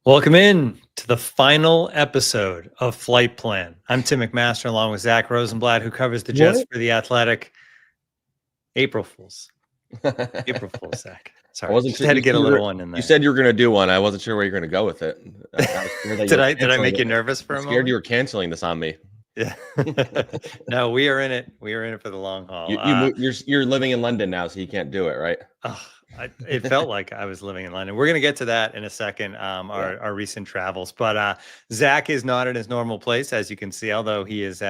Welcome in to the final episode of Flight Plan. I'm Tim McMaster along with Zach Rosenblatt, who covers the Jets for The Athletic. April Fools. April Fools, Zach. Sorry, I wasn't just sure. had to get a little one in there. You said you were going to do one. I wasn't sure where you're going to go with it. Did I make you nervous for a moment? Scared you were canceling this on me. Yeah. No, we are in it. We are in it for the long haul. You're living in London now, so you can't do it, right? It felt like I was living in London. We're going to get to that in a second, our recent travels. But Zach is not in his normal place, as you can see, although he is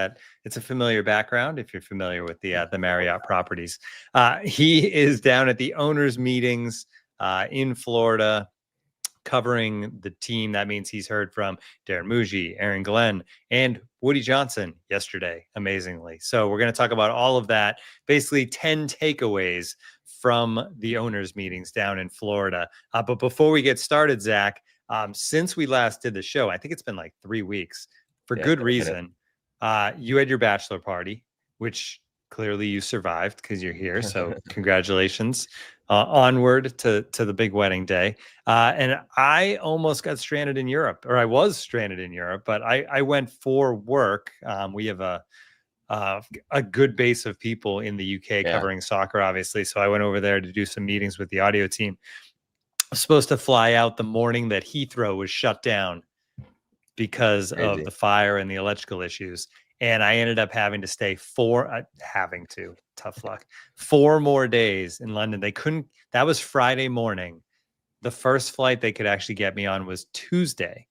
it's a familiar background if you're familiar with the Marriott properties. He is down at the owners' meetings in Florida, covering the team. That means he's heard from Darren Muji, Aaron Glenn, and Woody Johnson yesterday, amazingly. So we're going to talk about all of that, basically 10 takeaways from the owners' meetings down in Florida. But before we get started, Zach, since we last did the show, I think it's been like 3 weeks, for good reason. You had your bachelor party, which clearly you survived because you're here. So congratulations. Onward to the big wedding day. And I almost got stranded in Europe, or I was stranded in Europe, but I went for work. We have a good base of people in the UK covering soccer, obviously. So I went over there to do some meetings with the audio team. I was supposed to fly out the morning that Heathrow was shut down because of the fire and the electrical issues. And I ended up having to stay tough luck, 4 more days in London. They couldn't, that was Friday morning. The first flight they could actually get me on was Tuesday.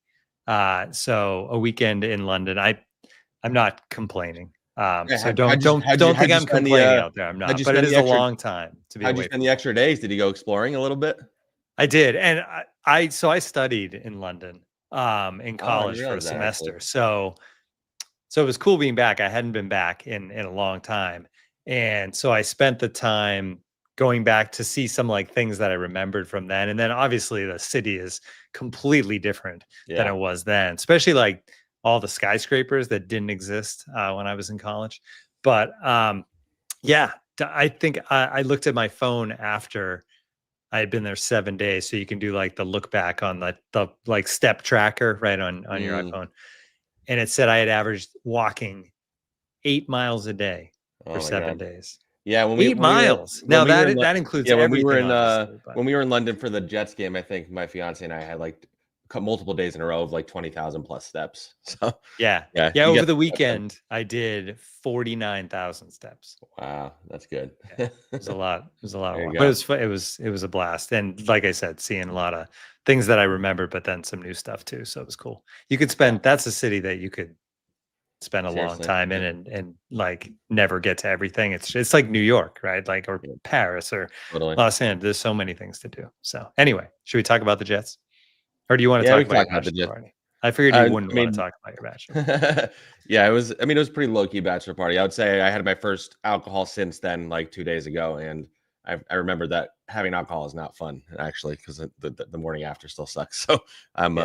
So a weekend in London. I'm not complaining. So don't think I'm complaining out there. I'm not, but it is a long time to be away. How'd you spend the extra days? Did you go exploring a little bit? I did. And I studied in London in college for a semester. So it was cool being back. I hadn't been back in a long time. And so I spent the time going back to see some like things that I remembered from then. And then obviously the city is completely different than it was then, especially like all the skyscrapers that didn't exist when I was in college. But I think I looked at my phone after I had been there 7 days. So you can do like the look back on the like step tracker right on your iPhone. And it said I had averaged walking 8 miles a day for 7 days. Yeah, 8 miles. Now that includes everything. When we were in London for the Jets game, I think my fiance and I had like multiple days in a row of like 20,000 plus steps. So yeah. Over the weekend, I did 49,000 steps. Wow, that's good. It was a lot. It was a lot. But it was a blast. And like I said, seeing a lot of things that I remembered, but then some new stuff too. So it was cool. You could spend. That's a city that you could spend a long time in and like never get to everything. It's like New York, right? Like or Paris or Los Angeles. There's so many things to do. So anyway, should we talk about the Jets? Or do you want to talk about the Jets? I figured you wouldn't want to talk about your bachelor. It was pretty low-key bachelor party. I would say I had my first alcohol since then, like 2 days ago. And I remember that having alcohol is not fun, actually, because the morning after still sucks. So I'm,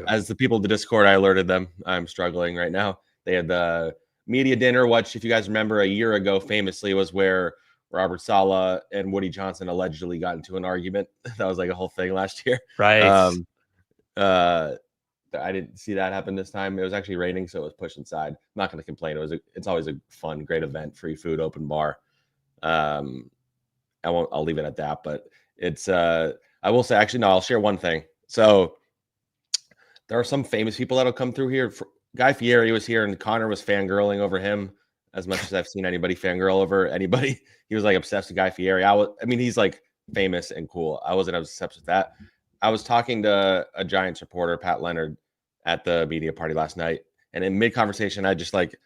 as the people of the Discord, I alerted them. I'm struggling right now. They had the media dinner, which, if you guys remember, a year ago, famously was where Robert Saleh and Woody Johnson allegedly got into an argument. That was like a whole thing last year. Right. I didn't see that happen this time. It was actually raining, so it was pushed inside. I'm not going to complain. It's always a fun, great event, free food, open bar. I'll leave it at that. But it's I will say, actually, no, I'll share one thing. So there are some famous people that'll come through here. Guy Fieri was here, and Connor was fangirling over him as much as I've seen anybody fangirl over anybody. He was like obsessed with Guy Fieri. He's like famous and cool. I wasn't obsessed with that. I was talking to a Giants reporter, Pat Leonard, at the media party last night. And in mid-conversation, I just like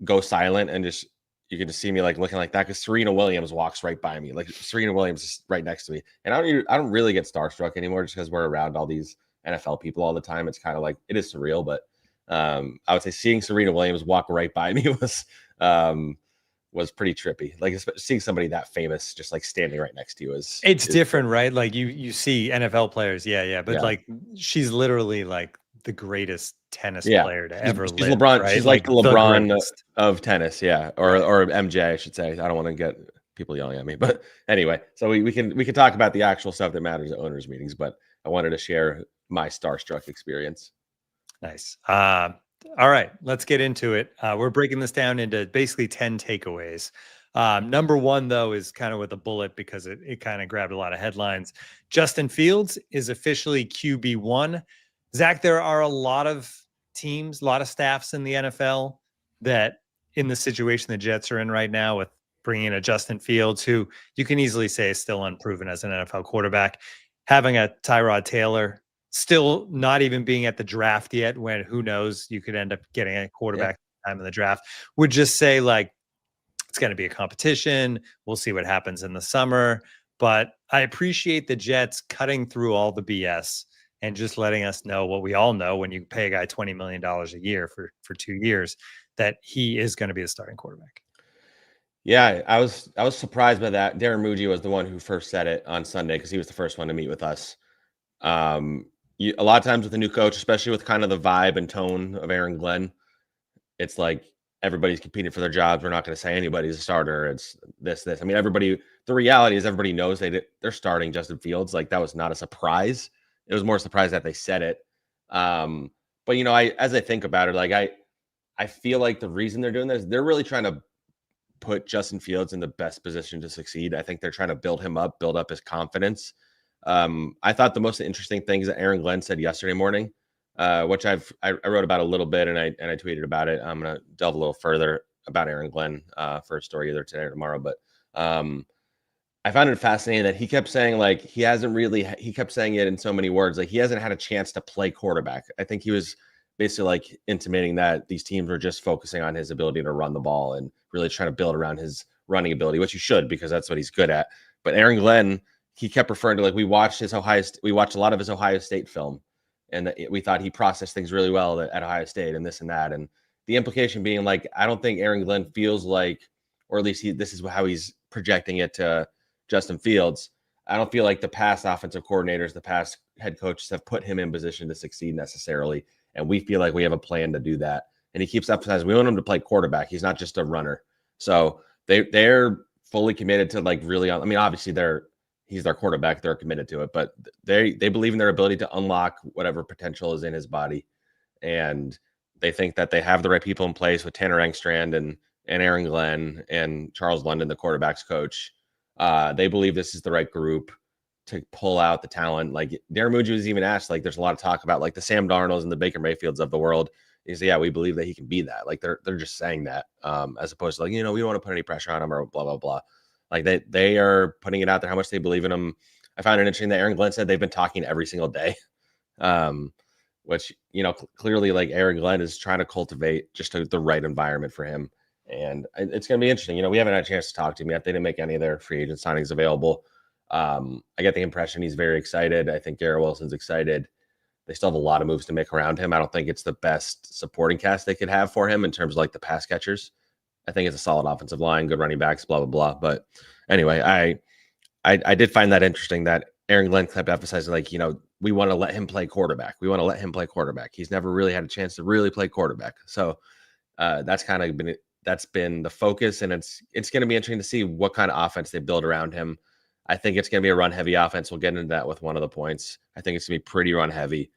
go silent and just, you can just see me like looking like that because Serena Williams walks right by me. Like Serena Williams is right next to me. And I don't really get starstruck anymore just because we're around all these NFL people all the time. It's kind of like, it is surreal. But I would say seeing Serena Williams walk right by me was pretty trippy. Like seeing somebody that famous just like standing right next to you is different, right? Like you see NFL players, but like she's literally like the greatest tennis player to ever live. LeBron, right? She's like the LeBron of tennis, or MJ, I should say. I don't want to get people yelling at me. But anyway, so we can talk about the actual stuff that matters at owners meetings, but I wanted to share my starstruck experience. Nice. All right, let's get into it. We're breaking this down into basically 10 takeaways. Number one, though, is kind of with a bullet because it kind of grabbed a lot of headlines. Justin Fields is officially QB1. Zach, there are a lot of teams, a lot of staffs in the NFL that in the situation the Jets are in right now with bringing in a Justin Fields, who you can easily say is still unproven as an NFL quarterback, having a Tyrod Taylor still not even being at the draft yet, when who knows, you could end up getting a quarterback time in the draft, would just say like, it's going to be a competition. We'll see what happens in the summer. But I appreciate the Jets cutting through all the BS and just letting us know what we all know when you pay a guy $20 million a year for 2 years, that he is going to be the starting quarterback. Yeah, I was surprised by that. Darren Muji was the one who first said it on Sunday because he was the first one to meet with us. A lot of times with a new coach, especially with kind of the vibe and tone of Aaron Glenn, it's like everybody's competing for their jobs. We're not going to say anybody's a starter. It's this. I mean, the reality is everybody knows they're starting Justin Fields. Like, that was not a surprise. It was more a surprise that they said it. But, you know, as I think about it, like I feel like the reason they're doing this, they're really trying to put Justin Fields in the best position to succeed. I think they're trying to build up his confidence. I thought the most interesting things that Aaron Glenn said yesterday morning, which I wrote about a little bit and I tweeted about it. I'm going to delve a little further about Aaron Glenn for a story either today or tomorrow. But I found it fascinating that he kept saying, like, he kept saying it in so many words, like he hasn't had a chance to play quarterback. I think he was basically like intimating that these teams were just focusing on his ability to run the ball and really trying to build around his running ability, which you should, because that's what he's good at. But Aaron Glenn, he kept referring to, like, we watched a lot of his Ohio State film, and we thought he processed things really well at Ohio State and this and that. And the implication being, like, I don't think Aaron Glenn feels like, or at least this is how he's projecting it to Justin Fields. I don't feel like the past offensive coordinators, the past head coaches have put him in position to succeed necessarily. And we feel like we have a plan to do that. And he keeps emphasizing, we want him to play quarterback. He's not just a runner. So they're fully committed to, like, really, I mean, obviously he's their quarterback. They're committed to it, but they believe in their ability to unlock whatever potential is in his body. And they think that they have the right people in place with Tanner Engstrand and Aaron Glenn and Charles London, the quarterback's coach. They believe this is the right group to pull out the talent. Like, Darren Muji was even asked, like, there's a lot of talk about, like, the Sam Darnolds and the Baker Mayfields of the world. He said, yeah, we believe that he can be that. Like, they're just saying that, as opposed to, like, you know, we don't want to put any pressure on him or blah, blah, blah. Like, they are putting it out there how much they believe in him. I found it interesting that Aaron Glenn said they've been talking every single day, which, you know, clearly, like, Aaron Glenn is trying to cultivate just the right environment for him. And it's going to be interesting. You know, we haven't had a chance to talk to him yet. They didn't make any of their free agent signings available. I get the impression he's very excited. I think Garrett Wilson's excited. They still have a lot of moves to make around him. I don't think it's the best supporting cast they could have for him in terms of, like, the pass catchers. I think it's a solid offensive line, good running backs, blah, blah, blah. But anyway, I did find that interesting that Aaron Glenn kept emphasizing, like, you know, we want to let him play quarterback. We want to let him play quarterback. He's never really had a chance to really play quarterback. So that's been the focus, and it's going to be interesting to see what kind of offense they build around him. I think it's going to be a run-heavy offense. We'll get into that with one of the points. I think it's going to be pretty run-heavy,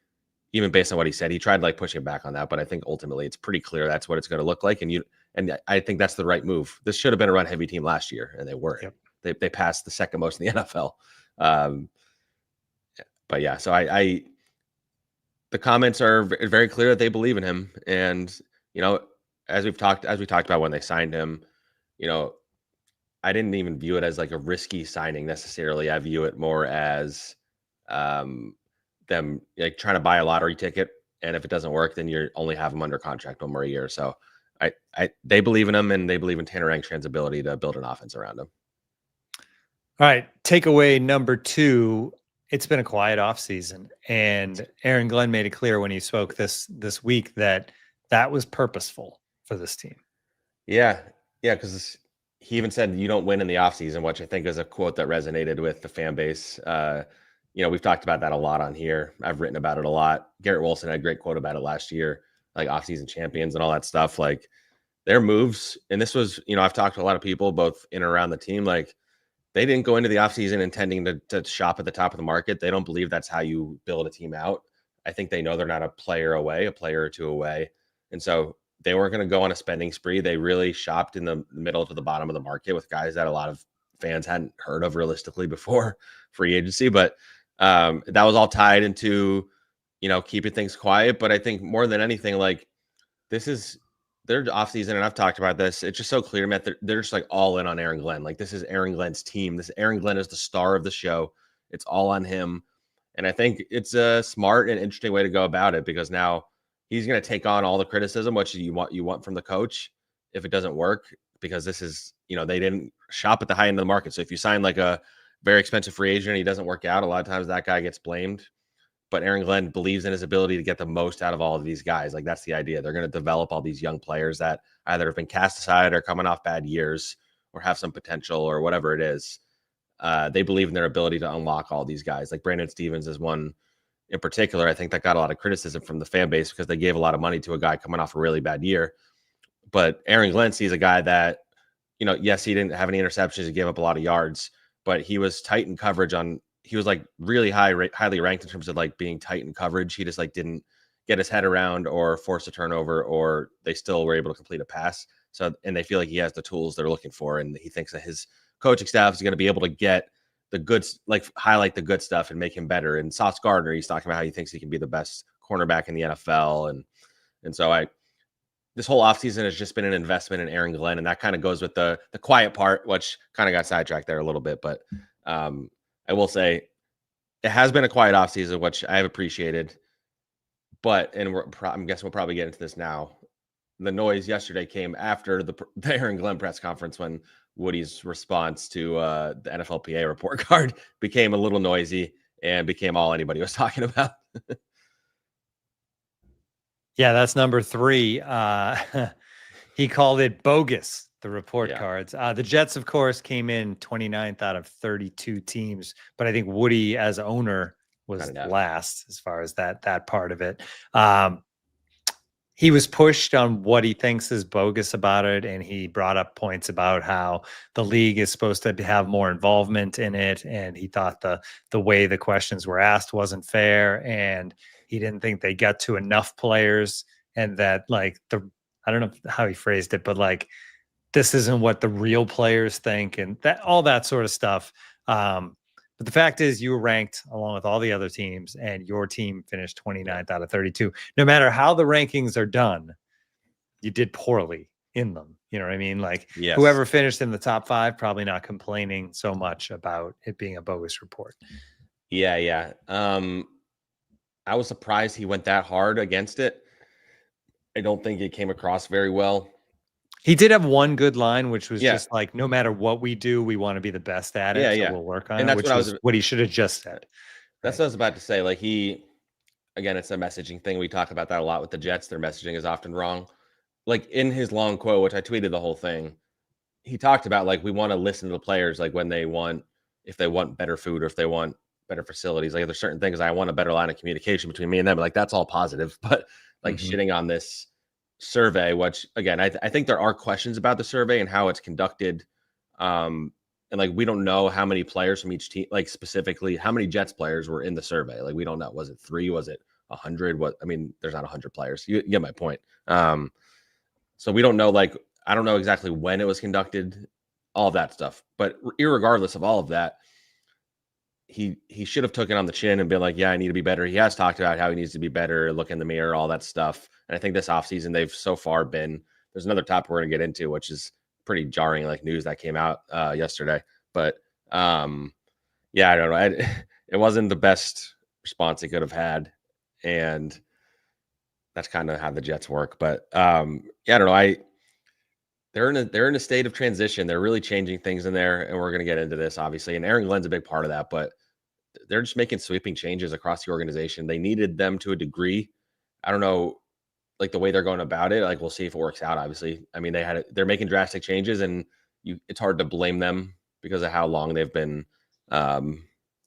even based on what he said. He tried, like, pushing back on that, but I think ultimately it's pretty clear that's what it's going to look like. And I think that's the right move. This should have been a run-heavy team last year, and they weren't. Yep. They passed the second most in the NFL. But yeah, so the comments are very clear that they believe in him, and, you know, as we talked about when they signed him, you know, I didn't even view it as, like, a risky signing necessarily. I view it more as them, like, trying to buy a lottery ticket, and if it doesn't work, then you only have him under contract one more year. So they believe in him, and they believe in Tanner Engstrand's ability to build an offense around him. All right, takeaway number 2. It's been a quiet offseason, and Aaron Glenn made it clear when he spoke this week that was purposeful for this team. Yeah, because he even said you don't win in the offseason, which I think is a quote that resonated with the fan base. You know, we've talked about that a lot on here. I've written about it a lot. Garrett Wilson had a great quote about it last year, like offseason champions and all that stuff. Like, their moves, and this was, I've talked to a lot of people both in and around the team, like they didn't go into the offseason intending to shop at the top of the market. They don't believe that's how you build a team out. I think they know they're not a player away, a player or two away. And so they weren't going to go on a spending spree. They really shopped in the middle to the bottom of the market with guys that a lot of fans hadn't heard of realistically before free agency. But that was all tied into, keeping things quiet. But I think more than anything, like this is their offseason, and I've talked about this. It's just so clear to me that they're just like all in on Aaron Glenn. Like this is Aaron Glenn's team. Aaron Glenn is the star of the show. It's all on him. And I think it's a smart and interesting way to go about it, because now he's going to take on all the criticism, which you want from the coach if it doesn't work, because this is, they didn't shop at the high end of the market. So if you sign like a very expensive free agent and he doesn't work out, a lot of times that guy gets blamed. But Aaron Glenn believes in his ability to get the most out of all of these guys. Like that's the idea. They're going to develop all these young players that either have been cast aside or coming off bad years or have some potential or whatever it is. They believe in their ability to unlock all these guys. Like Brandon Stevens is one in particular. I think that got a lot of criticism from the fan base because they gave a lot of money to a guy coming off a really bad year. But Aaron Glenn sees a guy that, yes, he didn't have any interceptions. He gave up a lot of yards, but he was tight in coverage he was like really highly ranked in terms of like being tight in coverage. He just like didn't get his head around or force a turnover, or they still were able to complete a pass. So, and they feel like he has the tools they're looking for. And he thinks that his coaching staff is going to be able to get the good, like highlight the good stuff and make him better. And Sauce Gardner, he's talking about how he thinks he can be the best cornerback in the NFL. And so this whole offseason has just been an investment in Aaron Glenn. And that kind of goes with the quiet part, which kind of got sidetracked there a little bit. But I will say it has been a quiet offseason, which I have appreciated. But, and I'm guessing we'll probably get into this now. The noise yesterday came after the Aaron Glenn press conference when Woody's response to the NFLPA report card became a little noisy and became all anybody was talking about. Yeah, that's number 3. He called it bogus, the report cards. The Jets, of course, came in 29th out of 32 teams, but I think Woody as owner was last as far as that part of it. He was pushed on what he thinks is bogus about it, and he brought up points about how the league is supposed to have more involvement in it, and he thought the way the questions were asked wasn't fair, and he didn't think they got to enough players, and that like I don't know how he phrased it, but like this isn't what the real players think, and that all that sort of stuff. But the fact is you were ranked along with all the other teams, and your team finished 29th out of 32. No matter how the rankings are done, you did poorly in them. You know what I mean? Like whoever finished in the top 5, probably not complaining so much about it being a bogus report. Yeah. I was surprised he went that hard against it. I don't think it came across very well. He did have one good line, which was just like, no matter what we do, we want to be the best at it. So we'll work on it, which was what he should have just said. That's what I was about to say. Like again, it's a messaging thing. We talk about that a lot with the Jets. Their messaging is often wrong. Like in his long quote, which I tweeted the whole thing, he talked about like, we want to listen to the players, like if they want better food or if they want better facilities. Like there's certain things I want a better line of communication between me and them. Like that's all positive, but like shitting on this survey, which again, I think there are questions about the survey and how it's conducted. And like, we don't know how many players from each team, like specifically how many Jets players were in the survey. Like we don't know. Was it 3? Was it 100? There's not 100 players. You get my point. So we don't know, like, I don't know exactly when it was conducted, all of that stuff, but irregardless of all of that, he should have took it on the chin and been like, yeah, I need to be better. He has talked about how he needs to be better, look in the mirror, all that stuff. And I think this offseason, they've so far there's another topic we're going to get into, which is pretty jarring, like news that came out yesterday. But I don't know. It wasn't the best response he could have had. And that's kind of how the Jets work. But I don't know. They're in a state of transition. They're really changing things in there, and we're going to get into this, obviously. And Aaron Glenn's a big part of that, but they're just making sweeping changes across the organization. They needed them to a degree. I don't know, like the way they're going about it. Like we'll see if it works out. Obviously, I mean they're making drastic changes, and it's hard to blame them because of how long they've been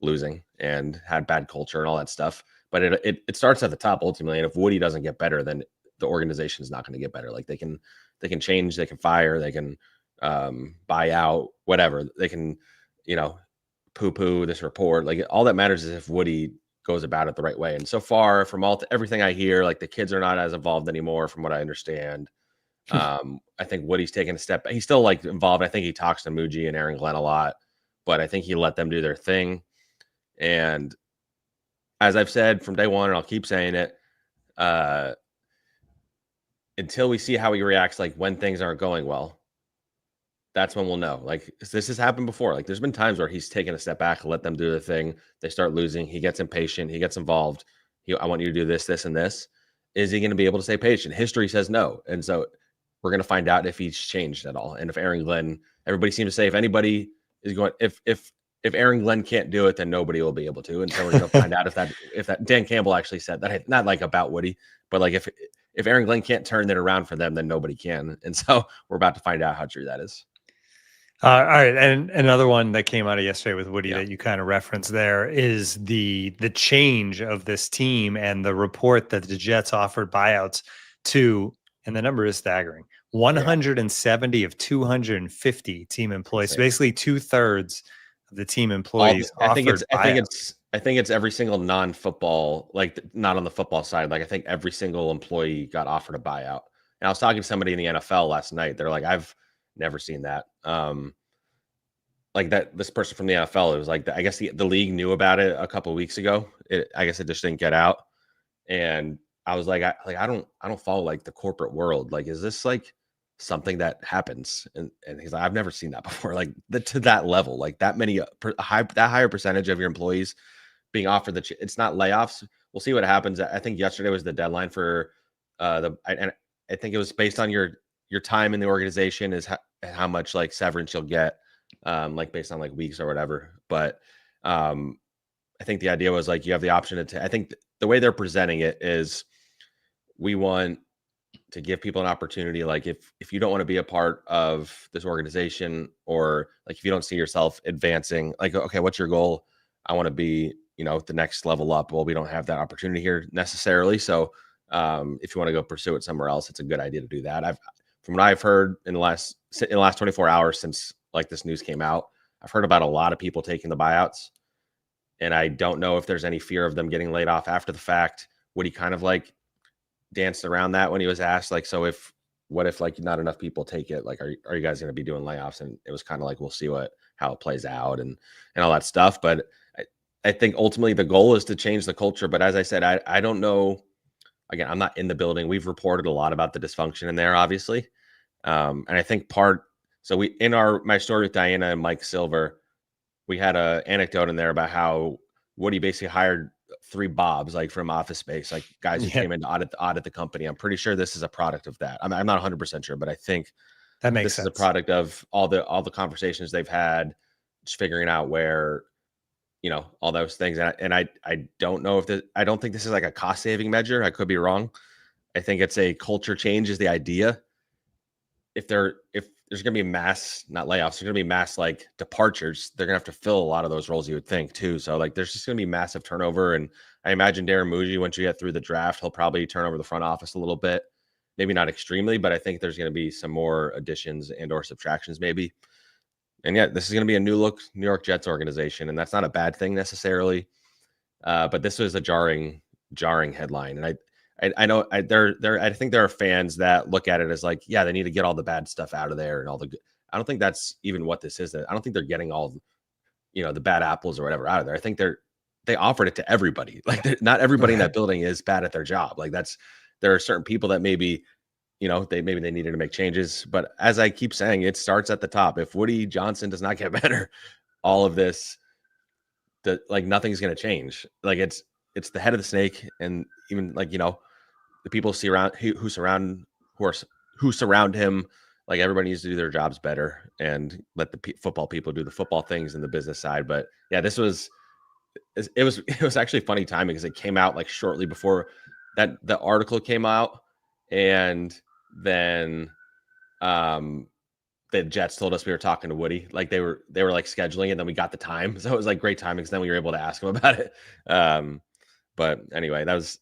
losing and had bad culture and all that stuff. But it starts at the top ultimately, and if Woody doesn't get better, then the organization is not going to get better. Like they can change, they can fire, they can buy out, whatever. They can, poo-poo this report. Like all that matters is if Woody goes about it the right way. And so far, from everything I hear, like the kids are not as involved anymore, from what I understand. I think Woody's taking a step. He's still like involved. I think he talks to Muji and Aaron Glenn a lot, but I think he let them do their thing. And as I've said from day one, and I'll keep saying it, until we see how he reacts, like when things aren't going well, that's when we'll know. Like this has happened before. Like there's been times where he's taken a step back, let them do their thing. They start losing. He gets impatient. He gets involved. I want you to do this, this, and this. Is he going to be able to stay patient? History says no. And so we're going to find out if he's changed at all. And if Aaron Glenn, everybody seems to say if anybody is going, if Aaron Glenn can't do it, then nobody will be able to. And so we're going to find out if that Dan Campbell actually said that, not like about Woody, but like if Aaron Glenn can't turn it around for them, then nobody can. And so we're about to find out how true that is. All right, and another one that came out of yesterday with Woody that you kind of referenced there is the change of this team and the report that the Jets offered buyouts to, and the number is staggering, 170 of 250 team employees. So basically 2/3 of the team employees. I think it's every single non-football, like not on the football side. Like I think every single employee got offered a buyout. And I was talking to somebody in the NFL last night. They're like, I've never seen that. Like that, this person from the NFL, it was like, I guess the league knew about it a couple of weeks ago. I guess it just didn't get out. And I was like, I don't follow like the corporate world. Like, is this like something that happens? And he's like, I've never seen that before. Like to that level, like that many, that higher percentage of your employees being offered it's not layoffs. We'll see what happens. I think yesterday was the deadline for and I think it was based on your time in the organization is how much like severance you'll get, like based on like weeks or whatever. But I think the idea was like you have the option to. I think the way they're presenting it is we want to give people an opportunity. Like if you don't want to be a part of this organization, or like if you don't see yourself advancing, like okay, what's your goal? I want to be the next level up. Well, we don't have that opportunity here necessarily. So if you want to go pursue it somewhere else, it's a good idea to do that. From what I've heard in the last 24 hours since like this news came out, I've heard about a lot of people taking the buyouts, and I don't know if there's any fear of them getting laid off after the fact. Woody kind of like danced around that when he was asked, like, so what if like not enough people take it? Like, are you guys going to be doing layoffs? And it was kind of like, we'll see how it plays out and all that stuff. But I think ultimately the goal is to change the culture. But as I said, I don't know. Again, I'm not in the building. We've reported a lot about the dysfunction in there, obviously. And I think so in my story with Diana and Mike Silver, we had an anecdote in there about how Woody basically hired 3 Bobs, like from Office Space, like guys who came in to audit the company. I'm pretty sure this is a product of that. I'm not 100% sure, but I think that makes sense. Is a product of all the conversations they've had, just figuring out where, all those things. And I don't know I don't think this is like a cost saving measure. I could be wrong. I think it's a culture change is the idea. If there's going to be mass, not layoffs, there's going to be mass like departures. They're going to have to fill a lot of those roles, you would think too. So like, there's just going to be massive turnover. And I imagine Darren Muji, once you get through the draft, he'll probably turn over the front office a little bit, maybe not extremely, but I think there's going to be some more additions and or subtractions maybe. And yeah, this is going to be a new look New York Jets organization, and that's not a bad thing necessarily. But this was a jarring headline, and I know I think there are fans that look at it as like, yeah, they need to get all the bad stuff out of there and all the good. I don't think that's even what this is. I don't think they're getting all, the bad apples or whatever out of there. I think they offered it to everybody. Like not everybody in that building is bad at their job. Like there are certain people that maybe, they needed to make changes. But as I keep saying, it starts at the top. If Woody Johnson does not get better, all of this, nothing's going to change. Like it's the head of the snake, and even like the people who surround him. Like everybody needs to do their jobs better and let the football people do the football things and the business side. But yeah, it was actually funny timing because it came out like shortly before that the article came out, and then the Jets told us we were talking to Woody, like they were like scheduling it, and then we got the time, so it was like great timing because then we were able to ask him about it. But anyway, that was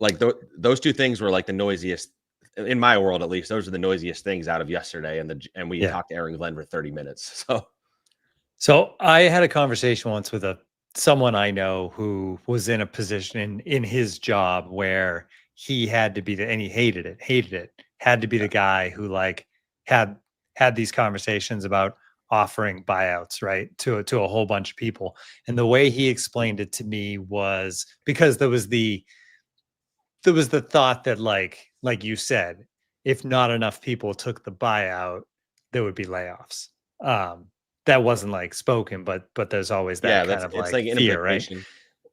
like those two things were like the noisiest in my world, at least. Those are the noisiest things out of yesterday. And we talked to Aaron Glenn for 30 minutes. So I had a conversation once with someone I know who was in a position in his job where he had to be and he hated it, had to be the guy who like had these conversations about offering buyouts, right, to a whole bunch of people. And the way he explained it to me was because there was the thought that like you said, if not enough people took the buyout, there would be layoffs. That wasn't like spoken, but there's always that kind of like fear, right?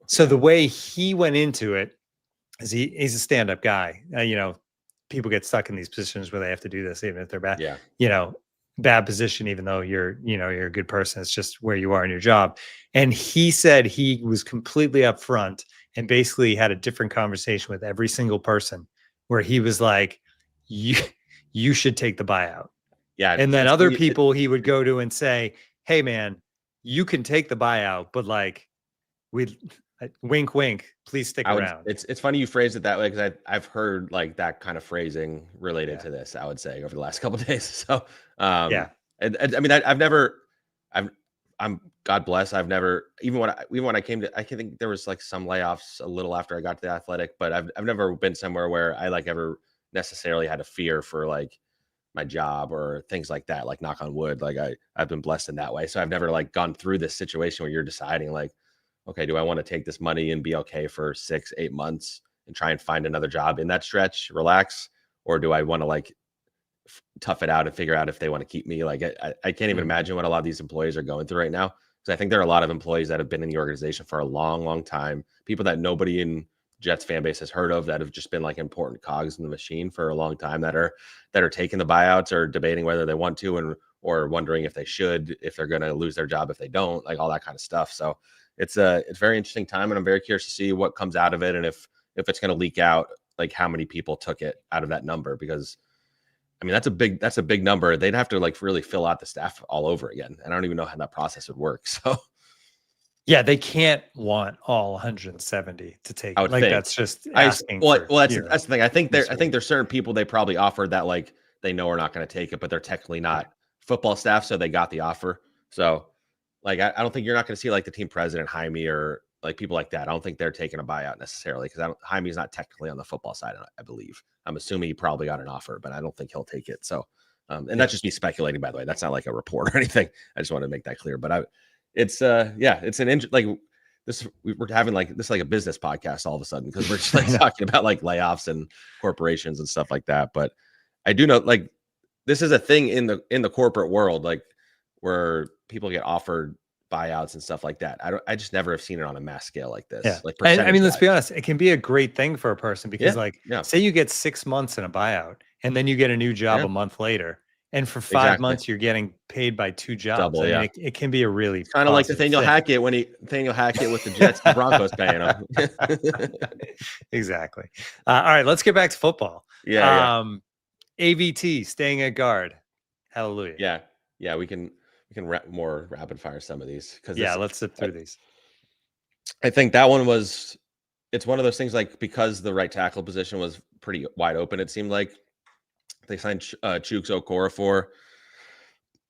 So the way he went into it is he's a stand-up guy. People get stuck in these positions where they have to do this, even if they're bad. Yeah. Bad position, even though you're a good person. It's just where you are in your job. And he said he was completely upfront and basically had a different conversation with every single person where he was like, you should take the buyout. Yeah. And then other people he would go to and say, hey man, you can take the buyout, but like wink, wink, please stick around. It's funny you phrased it that way, because I've heard like that kind of phrasing related to this, I would say, over the last couple of days. So I mean, I'm God bless. I've never, even when I came to, I think there was like some layoffs a little after I got to the Athletic, but I've never been somewhere where I like ever necessarily had a fear for like my job or things like that, like knock on wood. Like I've been blessed in that way. So I've never like gone through this situation where you're deciding like, okay, do I want to take this money and be okay for 6-8 months and try and find another job in that stretch, relax? Or do I want to like tough it out and figure out if they want to keep me? Like, I can't even imagine what a lot of these employees are going through right now. Because I think there are a lot of employees that have been in the organization for a long, long time. People that nobody in Jets fan base has heard of, that have just been like important cogs in the machine for a long time, that are taking the buyouts or debating whether they want to, or wondering if they should, if they're going to lose their job if they don't, like all that kind of stuff. So it's a very interesting time, and I'm very curious to see what comes out of it, and if it's going to leak out, like how many people took it out of that number, because I mean, that's a big number. They'd have to like really fill out the staff all over again. And I don't even know how that process would work. So yeah, they can't want all 170 to take. I would like think. That's just asking. Well, that's the thing. I think there's certain people they probably offered that like they know are not going to take it, but they're technically not football staff, so they got the offer. So like I don't think you're not going to see like the team president Jaime or like people like that. I don't think they're taking a buyout necessarily, because Jaime's not technically on the football side, I believe. I'm assuming he probably got an offer, but I don't think he'll take it. So, and that's just me speculating, by the way. That's not like a report or anything. I just want to make that clear. But it's like this. We're having like this like a business podcast all of a sudden, because we're just like talking about like layoffs and corporations and stuff like that. But I do know like this is a thing in the corporate world, like where people get offered buyouts and stuff like that. I just never have seen it on a mass scale like this. Yeah. Like, and I mean, let's be honest, it can be a great thing for a person, because Yeah. say you get 6 months in a buyout and then you get a new job a month later, and for 5 months you're getting paid by 2 jobs. Double, I mean, it can be a really kind of like Nathaniel Hackett with the Jets and Broncos paying him. Exactly. All right, let's get back to football. AVT staying at guard. Hallelujah. Yeah, we can more rapid fire some of these, because let's zip through these. I think that one it's one of those things, like because the right tackle position was pretty wide open, it seemed like they signed Chuks Okorafor,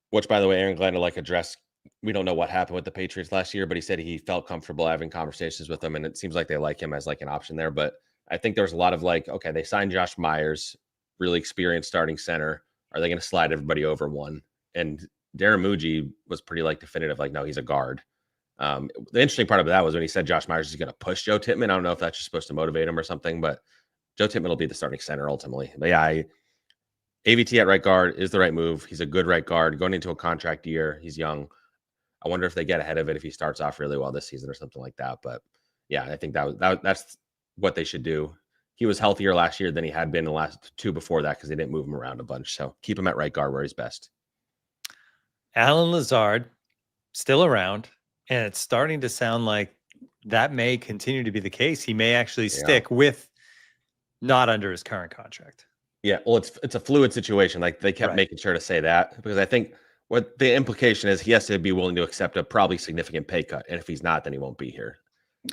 which, by the way, Aaron Glenn like addressed. We don't know what happened with the Patriots last year, but he said he felt comfortable having conversations with them, and it seems like they like him as like an option there. But I think there's a lot of like, okay, they signed Josh Myers, really experienced starting center. Are they going to slide everybody over one? And Darren Muji was pretty like definitive, like, no, he's a guard. The interesting part of that was when he said Josh Myers is going to push Joe Tippmann. I don't know if that's just supposed to motivate him or something, but Joe Tippmann will be the starting center ultimately. But yeah, AVT at right guard is the right move. He's a good right guard going into a contract year. He's young. I wonder if they get ahead of it if he starts off really well this season or something like that. But yeah, I think that's what they should do. He was healthier last year than he had been in the last 2 before that, because they didn't move him around a bunch. So keep him at right guard where he's best. Alan Lazard still around, and it's starting to sound like that may continue to be the case. He may actually stick with not under his current contract. Yeah, well, it's a fluid situation. Like they kept making sure to say that, because I think what the implication is, he has to be willing to accept a probably significant pay cut, and if he's not, then he won't be here.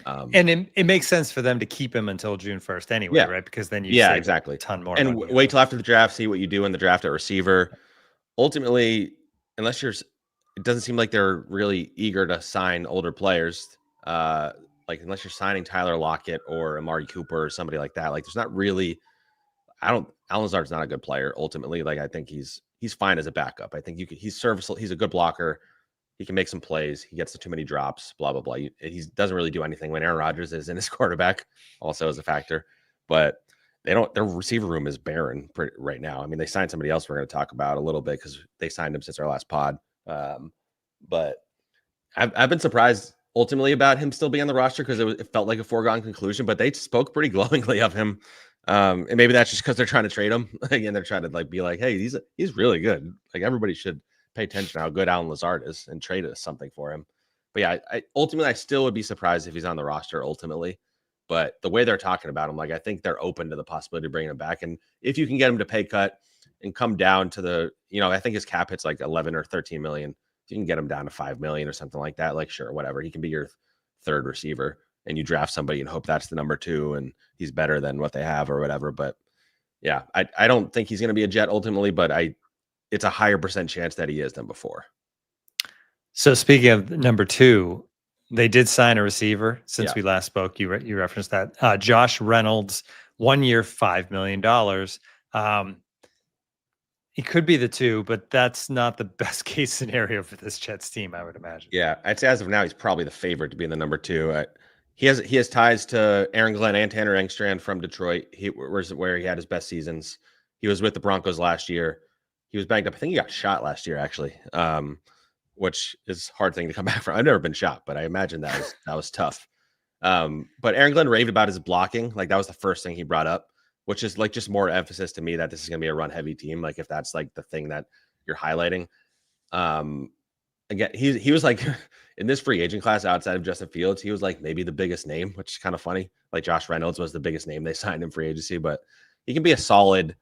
And it makes sense for them to keep him until June 1st anyway, right? Because then you save exactly a ton more and money. wait till after the draft, see what you do in the draft at receiver. Ultimately, unless it doesn't seem like they're really eager to sign older players. Like unless you're signing Tyler Lockett or Amari Cooper or somebody like that, like there's not really. Alan Lazard's not a good player. Ultimately, like I think he's fine as a backup. I think he's serviceable. He's a good blocker. He can make some plays. He gets too many drops. Blah blah blah. He doesn't really do anything when Aaron Rodgers is in his quarterback. Also is a factor, but they don't. Their receiver room is barren right now. I mean, they signed somebody else we're going to talk about a little bit because they signed him since our last pod. But I've been surprised ultimately about him still being on the roster because it felt like a foregone conclusion. But they spoke pretty glowingly of him. And maybe that's just because they're trying to trade him. Again, they're trying to like be like, hey, he's really good. Like everybody should pay attention to how good Alan Lazard is and trade us something for him. But yeah, ultimately I still would be surprised if he's on the roster ultimately. But the way they're talking about him, like I think they're open to the possibility of bringing him back. And if you can get him to pay cut and come down to the, I think his cap hit's like 11 or 13 million. If you can get him down to 5 million or something like that, like sure, whatever. He can be your third receiver. And you draft somebody and hope that's the number 2 and he's better than what they have or whatever. But yeah, I don't think he's going to be a Jet ultimately, but it's a higher % chance that he is than before. So speaking of number 2, they did sign a receiver since we last spoke. You referenced that. Josh Reynolds, 1 year, $5 million. He could be the 2, but that's not the best case scenario for this Jets team, I would imagine. Yeah, I'd say as of now, he's probably the favorite to be in the number 2. He has ties to Aaron Glenn and Tanner Engstrand from Detroit. He was where he had his best seasons. He was with the Broncos last year. He was banged up. I think he got shot last year, actually, which is a hard thing to come back from. I've never been shot, but I imagine that was tough. But Aaron Glenn raved about his blocking. Like that was the first thing he brought up, which is like just more emphasis to me that this is going to be a run heavy team. Like if that's like the thing that you're highlighting. Again, he was like in this free agent class outside of Justin Fields, he was like maybe the biggest name, which is kind of funny. Like Josh Reynolds was the biggest name they signed in free agency, but he can be a solid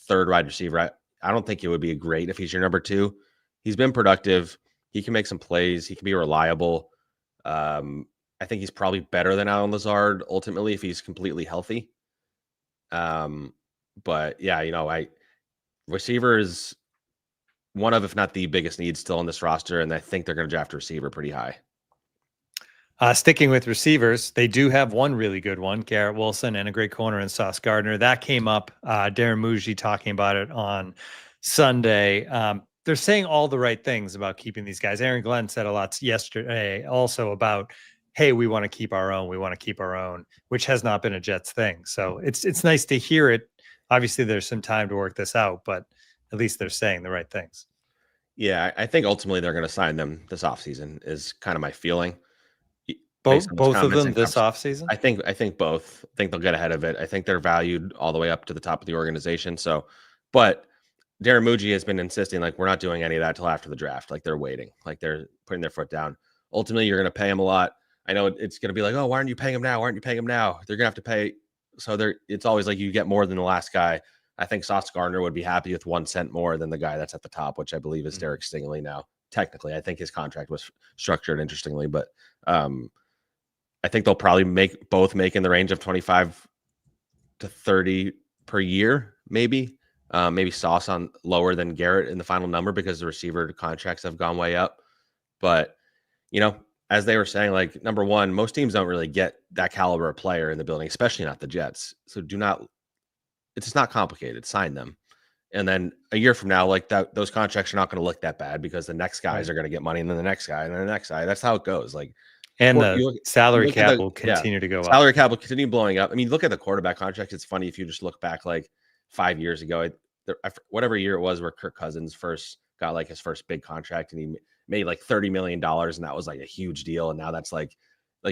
third wide receiver. I don't think it would be great if he's your number 2. He's been productive. He can make some plays. He can be reliable. I think he's probably better than Alan Lazard ultimately if he's completely healthy. But yeah, receiver is one of, if not the biggest need still on this roster, and I think they're going to draft a receiver pretty high. Sticking with receivers, they do have one really good one, Garrett Wilson, and a great corner in Sauce Gardner. That came up, Darren Muji talking about it on Sunday. They're saying all the right things about keeping these guys. Aaron Glenn said a lot yesterday also about, hey, we want to keep our own. We want to keep our own, which has not been a Jets thing. So it's nice to hear it. Obviously, there's some time to work this out, but at least they're saying the right things. Yeah, I think ultimately they're going to sign them this offseason is kind of my feeling. Both of them this offseason? I think both. I think they'll get ahead of it. I think they're valued all the way up to the top of the organization. So, but Darren Muji has been insisting, like, we're not doing any of that till after the draft. Like, they're waiting. Like, they're putting their foot down. Ultimately, you're going to pay him a lot. I know it's going to be like, oh, why aren't you paying him now? Why aren't you paying him now? They're going to have to pay. So it's always like you get more than the last guy. I think Sauce Gardner would be happy with 1 cent more than the guy that's at the top, which I believe is Derek Stingley now. Technically, I think his contract was structured interestingly, but I think they'll probably make in the range of 25 to 30 per year, maybe. Maybe Sauce on lower than Garrett in the final number because the receiver contracts have gone way up. But, as they were saying, like, number one, most teams don't really get that caliber of player in the building, especially not the Jets. So it's not complicated. Sign them. And then a year from now, like those contracts are not going to look that bad because the next guys are going to get money and then the next guy and then the next guy. That's how it goes. Like, and the salary cap will continue to go up. Salary cap will continue blowing up. I mean, look at the quarterback contract. It's funny if you just look back like 5 years ago, whatever year it was where Kirk Cousins first got like his first big contract and he made like $30 million and that was like a huge deal. And now that's like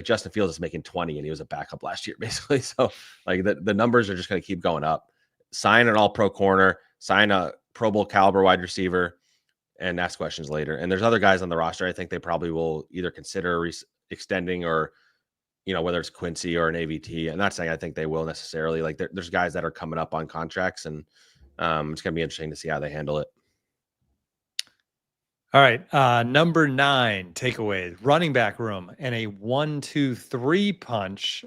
Justin Fields is making 20 and he was a backup last year basically. So like the numbers are just going to keep going up. Sign an all-pro corner, sign a Pro Bowl caliber wide receiver, and ask questions later. And there's other guys on the roster. I think they probably will either consider extending or, whether it's Quincy or an AVT. I'm not saying I think they will necessarily. Like there's guys that are coming up on contracts, and it's going to be interesting to see how they handle it. All right. Number 9 takeaways, running back room and a 1-2-3 punch.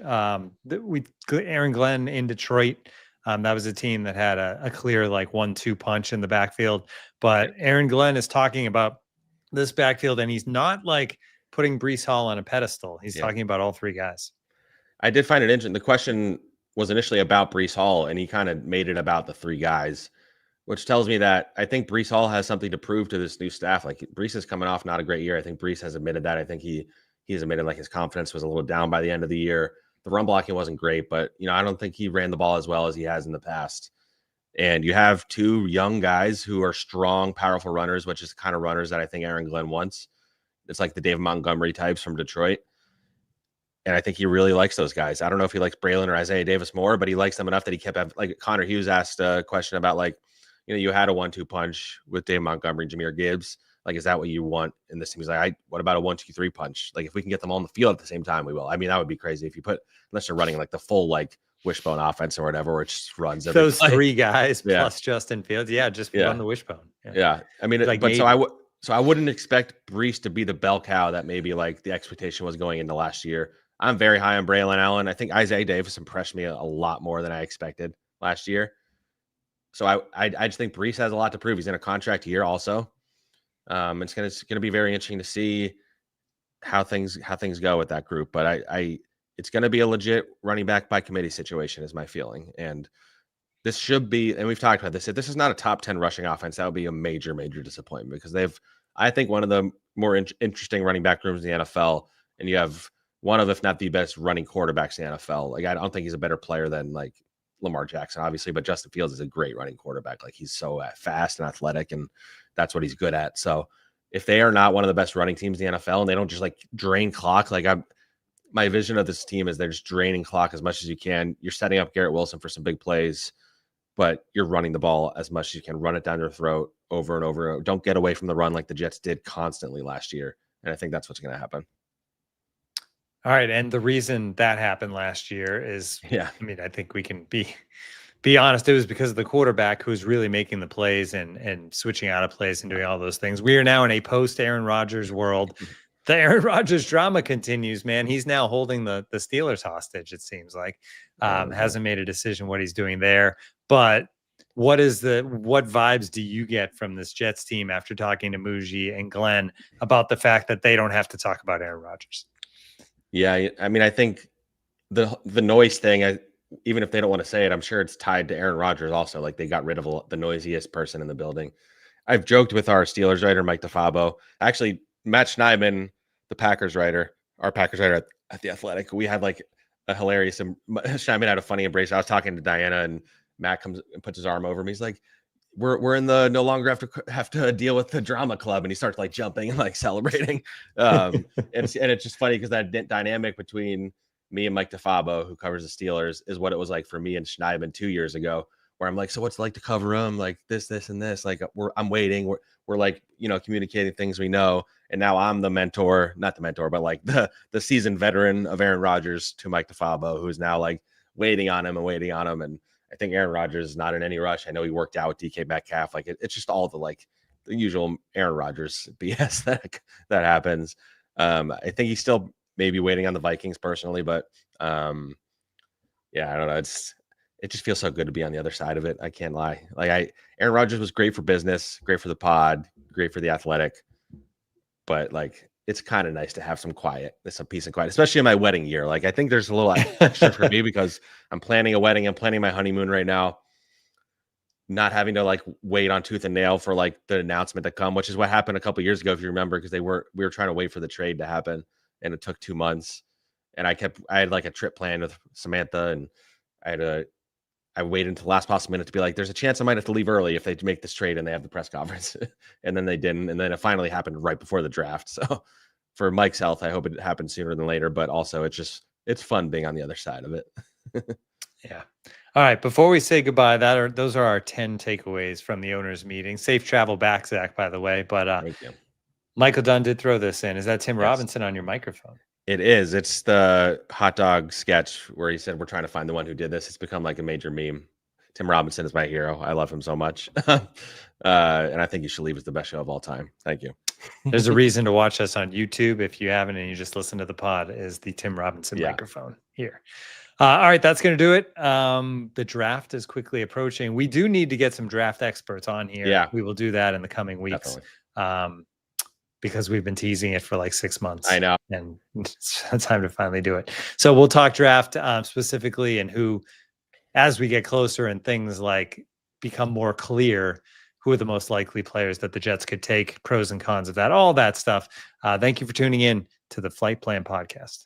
Aaron Glenn in Detroit. That was a team that had a clear like 1-2 punch in the backfield. But Aaron Glenn is talking about this backfield, and he's not like putting Breece Hall on a pedestal. He's talking about all 3 guys. I did find it interesting. The question was initially about Breece Hall, and he kind of made it about the 3 guys, which tells me that I think Breece Hall has something to prove to this new staff. Like Breece is coming off not a great year. I think Breece has admitted that. I think he's admitted like his confidence was a little down by the end of the year. The run blocking wasn't great, but I don't think he ran the ball as well as he has in the past. And you have 2 young guys who are strong, powerful runners, which is the kind of runners that I think Aaron Glenn wants. It's like the David Montgomery types from Detroit. And I think he really likes those guys. I don't know if he likes Braylon or Isaiah Davis more, but he likes them enough that he kept like Connor Hughes asked a question about like, you had a 1-2 punch with Dave Montgomery and Jahmyr Gibbs. Like, is that what you want in this team? He's like, what about a 1-2-3 punch? Like, if we can get them all on the field at the same time, we will. I mean, that would be crazy if you unless you're running like the full like wishbone offense or whatever, where it just runs every Those play. 3 guys plus Justin Fields. Just run the wishbone. Yeah. I mean, like but so I wouldn't expect Breece to be the bell cow that maybe like the expectation was going into last year. I'm very high on Braylon Allen. I think Isaiah Davis impressed me a lot more than I expected last year. So I just think Breece has a lot to prove. He's in a contract year also. It's gonna be very interesting to see how things go with that group. But it's gonna be a legit running back by committee situation, is my feeling. And this should be, and we've talked about this. If this is not a top 10 rushing offense, that would be a major, major disappointment because I think, one of the more interesting running back rooms in the NFL, and you have one of, if not the best running quarterbacks in the NFL. Like, I don't think he's a better player than like Lamar Jackson, obviously, but Justin Fields is a great running quarterback. Like, he's so fast and athletic, and that's what he's good at. So if they are not one of the best running teams in the NFL and they don't just like drain clock, like my vision of this team is they're just draining clock as much as you can. You're setting up Garrett Wilson for some big plays, but you're running the ball as much as you can. Run it down their throat over and over. Don't get away from the run like the Jets did constantly last year. And I think that's what's going to happen. All right. And the reason that happened last year is, I mean, I think we can be honest. It was because of the quarterback who's really making the plays and switching out of plays and doing all those things. We are now in a post Aaron Rodgers world. The Aaron Rodgers drama continues, man. He's now holding the Steelers hostage, it seems like. Hasn't made a decision what he's doing there. But what vibes do you get from this Jets team after talking to Muji and Glenn about the fact that they don't have to talk about Aaron Rodgers? Yeah, I mean, I think the noise thing, even if they don't want to say it, I'm sure it's tied to Aaron Rodgers also. Like, they got rid of the noisiest person in the building. I've joked with our Steelers writer, Mike DeFabo. Actually, Matt Schneidman, the Packers writer, our Packers writer at The Athletic, we had like a hilarious, Schneidman had a funny embrace. I was talking to Diana, and Matt comes and puts his arm over me. He's like, we're in the no longer have to deal with the drama club, and he starts like jumping and like celebrating. And it's just funny because that dynamic between me and Mike DeFabo, who covers the Steelers, is what it was like for me and Schneidman 2 years ago, where I'm like, so what's it like to cover them? Like this, and this. Like I'm waiting. We're like, communicating things we know. And now I'm the mentor, not the mentor, but like the seasoned veteran of Aaron Rodgers to Mike DeFabo, who's now like waiting on him. And I think Aaron Rodgers is not in any rush. I know he worked out with DK Metcalf. Like it's just all the usual Aaron Rodgers BS that happens. I think he's still maybe waiting on the Vikings personally, but I don't know. It just feels so good to be on the other side of it. I can't lie. Aaron Rodgers was great for business, great for the pod, great for the Athletic, but like, it's kind of nice to have some peace and quiet, especially in my wedding year. Like, I think there's a little extra for me because I'm planning a wedding. I'm planning my honeymoon right now. Not having to like wait on tooth and nail for like the announcement to come, which is what happened a couple of years ago, if you remember, because we were trying to wait for the trade to happen, and it took 2 months. And I had like a trip planned with Samantha, and I waited until the last possible minute to be like, there's a chance I might have to leave early if they make this trade and they have the press conference. And then they didn't. And then it finally happened right before the draft. So for Mike's health, I hope it happens sooner than later, but also it's fun being on the other side of it. Yeah. All right. Before we say goodbye, those are our 10 takeaways from the owners meeting. Safe travel back, Zach, by the way. But Thank you. Michael Dunn did throw this in. Is that Tim Robinson on your microphone? It is. It's the hot dog sketch where he said, we're trying to find the one who did this. It's become like a major meme. Tim Robinson is my hero. I love him so much. And I think You Should Leave is the best show of all time. Thank you. There's a reason to watch us on YouTube. If you haven't and you just listen to the pod, is the Tim Robinson Yeah. microphone here. All right, that's going to do it. The draft is quickly approaching. We do need to get some draft experts on here. Yeah. We will do that in the coming weeks. Because we've been teasing it for like 6 months. I know. And it's time to finally do it. So we'll talk draft specifically, and who, as we get closer and things like become more clear, who are the most likely players that the Jets could take, pros and cons of that, all that stuff. Thank you for tuning in to the Flight Plan Podcast.